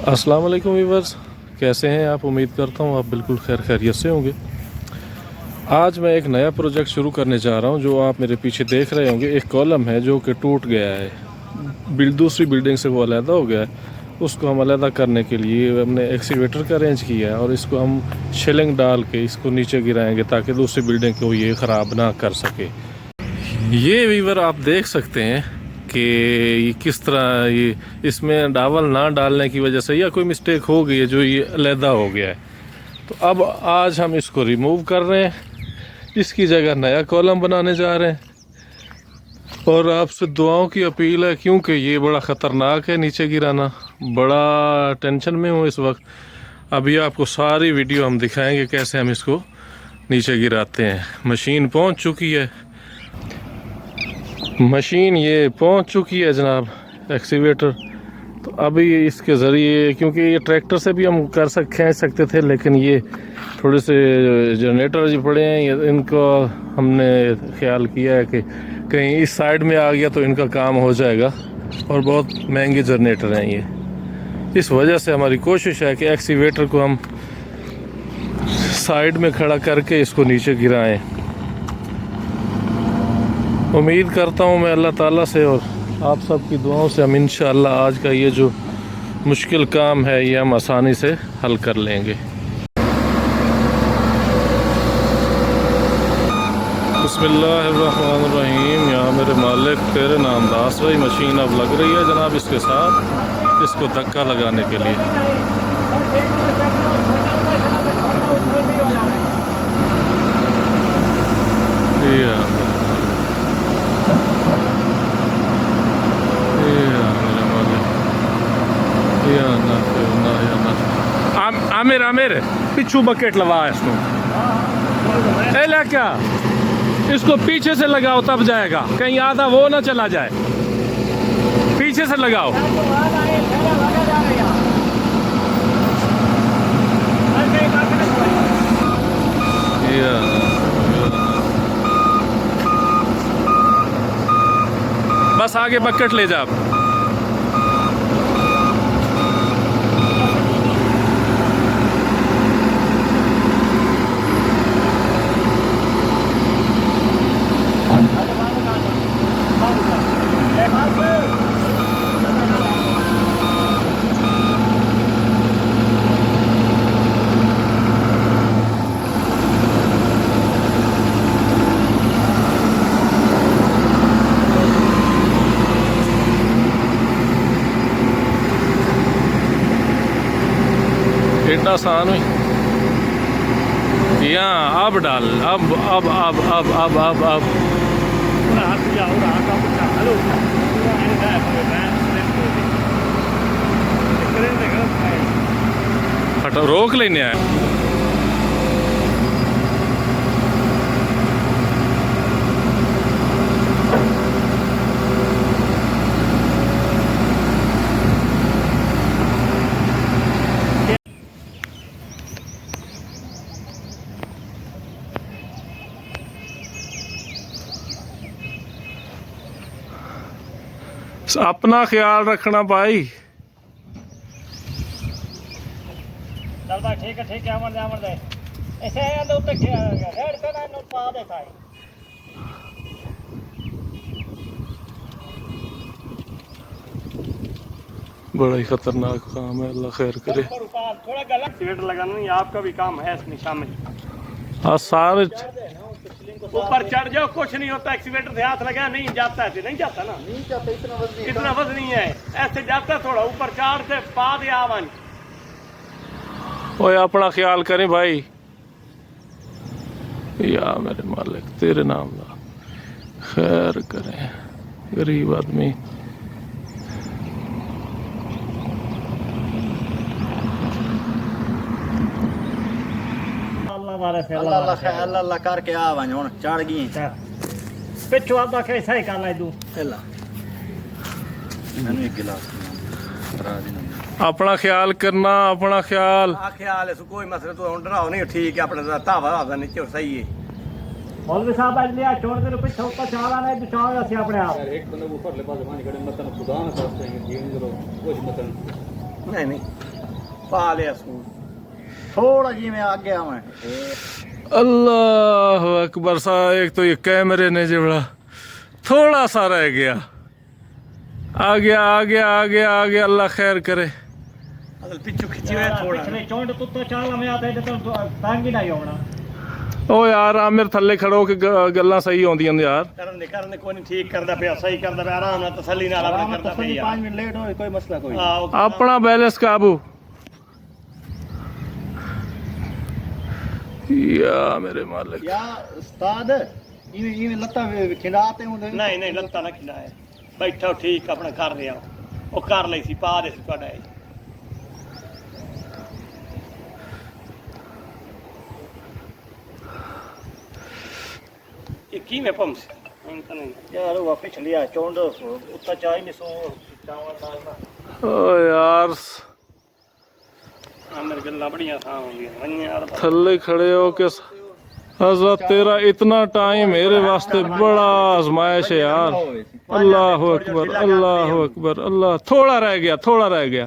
अस्सलाम वालेकुम व्यूअर्स, कैसे हैं आप? उम्मीद करता हूँ आप बिल्कुल खैर खैरियत से होंगे। आज मैं एक नया प्रोजेक्ट शुरू करने जा रहा हूँ। जो आप मेरे पीछे देख रहे होंगे, एक कॉलम है जो कि टूट गया है, दूसरी बिल्डिंग से वो अलहदा हो गया है। उसको हम अलहदा करने के लिए हमने एक्सीवेटर का अरेंज किया है और इसको हम शिलिंग डाल के इसको नीचे गिराएंगे ताकि दूसरी बिल्डिंग को ये ख़राब ना कर सके। ये व्यूअर आप देख सकते हैं कि ये किस तरह ये इसमें डावल ना डालने की वजह से या कोई मिस्टेक हो गई है जो ये अलहदा हो गया है। तो अब आज हम इसको रिमूव कर रहे हैं, इसकी जगह नया कॉलम बनाने जा रहे हैं। और आपसे दुआओं की अपील है क्योंकि ये बड़ा ख़तरनाक है नीचे गिराना। बड़ा टेंशन में हूँ इस वक्त। अभी आपको सारी वीडियो हम दिखाएंगे कैसे हम इसको नीचे गिराते हैं। मशीन पहुँच चुकी है, मशीन ये पहुंच चुकी है जनाब, एक्सीवेटर। तो अभी इसके ज़रिए, क्योंकि ये ट्रैक्टर से भी हम खींच सकते थे, लेकिन ये थोड़े से जनरेटर जो पड़े हैं ये इनको हमने ख्याल किया है कि कहीं इस साइड में आ गया तो इनका काम हो जाएगा। और बहुत महंगे जनरेटर हैं ये, इस वजह से हमारी कोशिश है कि एक्सीवेटर को हम साइड में खड़ा करके इसको नीचे गिराएं। उम्मीद करता हूँ मैं अल्लाह ताला से और आप सब की दुआओं से हम इंशाअल्लाह आज का ये जो मुश्किल काम है ये हम आसानी से हल कर लेंगे। बिस्मिल्लाहिर्रहमानिर्रहीम। या मेरे मालिक तेरे नाम दा। आसरा मशीन अब लग रही है जनाब इसके साथ, इसको धक्का लगाने के लिए। आमिर आमिर पिछू बकेट लगा इसको, ला क्या इसको पीछे से लगाओ तब जाएगा, कहीं आधा वो ना चला जाए। पीछे से लगाओ। बस आगे बकेट ले जा। एडा आसान हुई यहाँ। अब डाल, अब हटो, रोक लेने आया। अपना ख्याल रखना भाई। चल भाई ठीक है अमर दे ऐसे है तो तक रेड पे ना नोट पा देता है। बड़ा ही खतरनाक काम है, अल्लाह खैर करे। थोड़ा गलत सीट लगाना नहीं आपका भी काम है इस निशा में। हाँ सारे ऊपर चढ़ जाओ, कुछ नहीं होता। एक्सीवेटर से हाथ लगा नहीं जाता, ऐसे नहीं जाता ना, नहीं जाता। इतना वजन नहीं है, ऐसे जाता थोड़ा ऊपर चढ़ से पा दिया आवन। ओए अपना ख्याल करें भाई। या मेरे मालिक तेरे नाम दा खैर करें, गरीब आदमी। अल्लाह करके आ वञ हुन चढ़ गई पिछू आदा के सही कर लै दू। मैंने एक गिलास अपना ख्याल करना, अपना ख्याल। ख्याल है कोई मसला तो हुन डराओ नहीं, ठीक है अपने तावा आदा नीचे सही है। मौलवी साहब आज लिया छोड़ दे पिछू ऊपर चाला नहीं बचाओ ऐसे अपने आप। एक बंदे ऊपर ले पास पानी खड़े मतलब खुदा ना करते हैं जीवन करो कुछ मतलब नहीं नहीं पा लिया सूट थोड़ा जी मैं आ गया मैं अल्लाह अकबर सा, एक तो ये कैमरे ने जबड़ा थोड़ा सा रह गया, आ गया आ गया आ गया आ गया, अल्लाह खैर करे। असल पिछू खिंची हुआ थोड़ा पिछले चोंड तो चाल में आता है तो तंग ही नहीं होना। ओ यार आमिर थल्ले खड़ो के गल्लां सही होंदियां ने यार। करने कोई नहीं ठीक करदा पे सही करदा पे आराम नाल तसल्ली नाल अपने करदा पे यार 5 मिनट लेट हो कोई मसला कोई अपना बैलेंस काबू या मेरे मालिक। या उस्ताद इवें लत्ता खिलाते होंगे नहीं नहीं लत्ता ना खिलाए बैठो ठीक अपना कर रहे हो ओ कर ਲਈ ਸੀ ਪਾ ਦੇ ਸੀ ਤੁਹਾਡਾ ਇਹ ਕਿਵੇਂ ਪੰਸ इनका नहीं यार वो पिछली आ चोंड उतना चाय नहीं सो चावल दाल ना ओ यार मेरे गल्ला बढ़िया आसान हो गई वन्ने यार थल्ले खड़े हो के हजरत तेरा इतना टाइम मेरे वास्ते बड़ा आजमाइश है यार। अल्लाह अकबर अल्लाह अकबर अल्लाह। थोड़ा रह गया थोड़ा रह गया।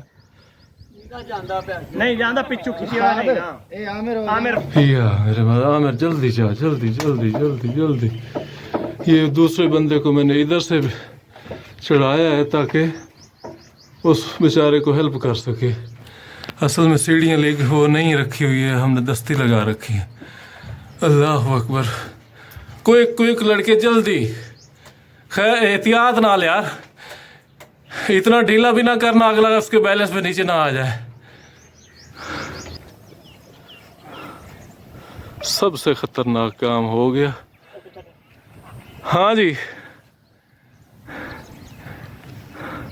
नहीं जानदा पिछू खिंची हुआ नहीं ना ए आमिर आमिर या मेरे आमिर जल्दी जा जल्दी जल्दी जल्दी जल्दी। ये दूसरे बंदे को मैंने इधर से चढ़ाया है ताकि उस बेचारे को हेल्प कर सके। असल में सीढ़ियाँ लेके वो नहीं रखी हुई है, हमने दस्ती लगा रखी है। अल्लाह अकबर। क्विक क्विक लड़के जल्दी। खैर एहतियात नाल यार, इतना ढीला भी ना करना अगला उसके बैलेंस पे नीचे ना आ जाए। सबसे खतरनाक काम हो गया। हाँ जी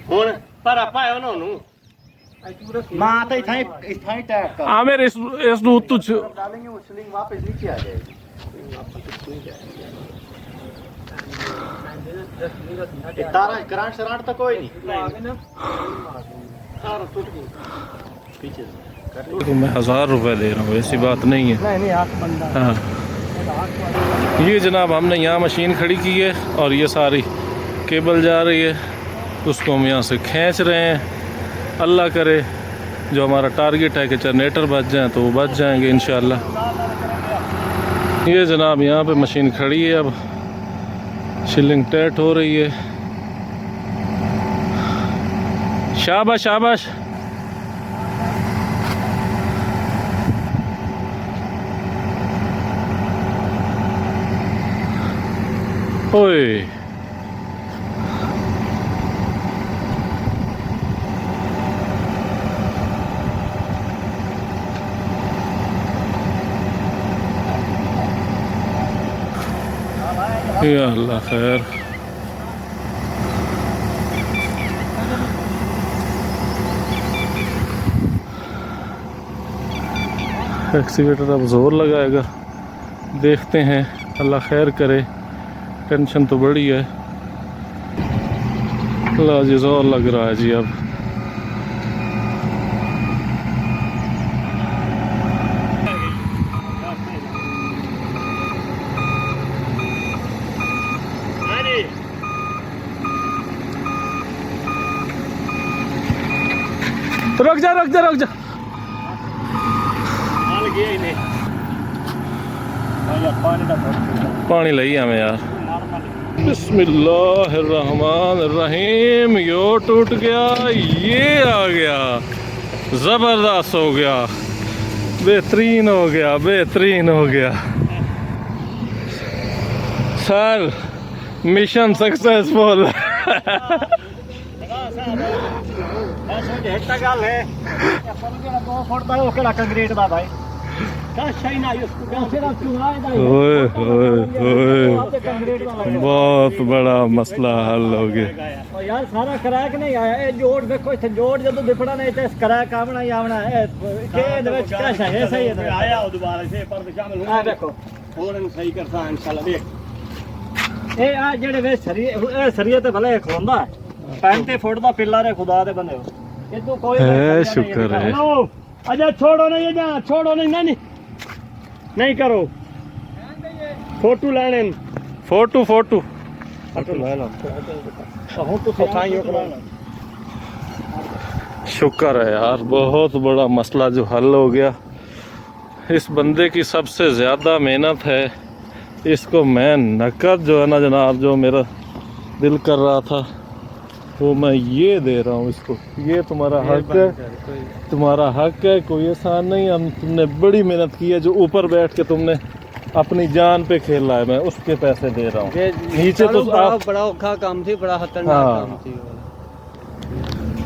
हुन पर आपा है उन्होंने मां तो इथाई टैग का आमिर इस दूध तुझ डालेंगे वो स्लिंग वापस नीचे आ जाएगी। तारा करंट शराट तो कोई नहीं सारा टूट गई पीछे तो मैं 1000 रुपए दे रहा हूँ, ऐसी बात नहीं है। नहीं हाथ बंदा हाँ ये जनाब हमने यहाँ मशीन खड़ी की है और ये सारी केबल जा रही है, उसको हम यहाँ से खींच रहे हैं। अल्लाह करे जो हमारा टारगेट है कि जनरेटर बच जाए तो वो बच जाएंगे इंशाल्लाह। ये जनाब यहाँ पे मशीन खड़ी है, अब शिलिंग टाइट हो रही है। शाबाश शाबाश। ओए या अल्लाह खैर। एक्सीवेटर अब जोर लगाएगा, देखते हैं अल्लाह खैर करे। टेंशन तो बड़ी है। अल्लाह जी जोर लग रहा है जी। अब रुक जा रुक जा रुक जा। पानी लई हमें यार। बिस्मिल्लाहिर्रहमानिर्रहीम। यो टूट गया, ये आ गया, जबरदस्त हो गया, बेहतरीन हो गया, बेहतरीन हो गया सर। Mission successful. कंक्रीट दा भाई ओए ओए बहुत बड़ा मसला हल हो गया यार। सारा क्रैक नहीं आया, ये जोड़ देखो इथे जोड़ जदों दिखड़ा नहीं ते क्रैक आवना ही आवना है। के दे विच क्या है सही है आया और दोबारा से पर शामिल हो आ देखो और इन सही करता इंशाल्लाह। देख ए आ जेड़े वे सरिये ते भले खोंदा 35 फुट दा पिलर है खुदा दे बंदे। ये तो कोई है शुक्र है। अच्छा छोड़ो नहीं ये जा छोड़ो नहीं नहीं करो फोटो लेने फोटो फोटो फोटो ले लो हूं तो सखाई हो शुक्र है यार, बहुत बड़ा मसला जो हल हो गया। इस बंदे की सबसे ज़्यादा मेहनत है, इसको मैं नकद जो है ना जनाब, जो मेरा दिल कर रहा था वो मैं ये दे रहा हूँ इसको। ये तुम्हारा हक है, तुम्हारा हक है, कोई एहसान नहीं। हम तुमने बड़ी मेहनत की है, जो ऊपर बैठ के तुमने अपनी जान पे खेला है, मैं उसके पैसे दे रहा हूँ। नीचे तो आप बड़ा औखा काम थी, बड़ा खतरनाक हाँ। काम थी।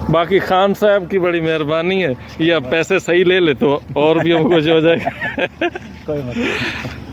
बाकी खान साहब की बड़ी मेहरबानी है, या पैसे सही ले ले तो और भी हमको कुछ हो जाएगा। कोई मतलब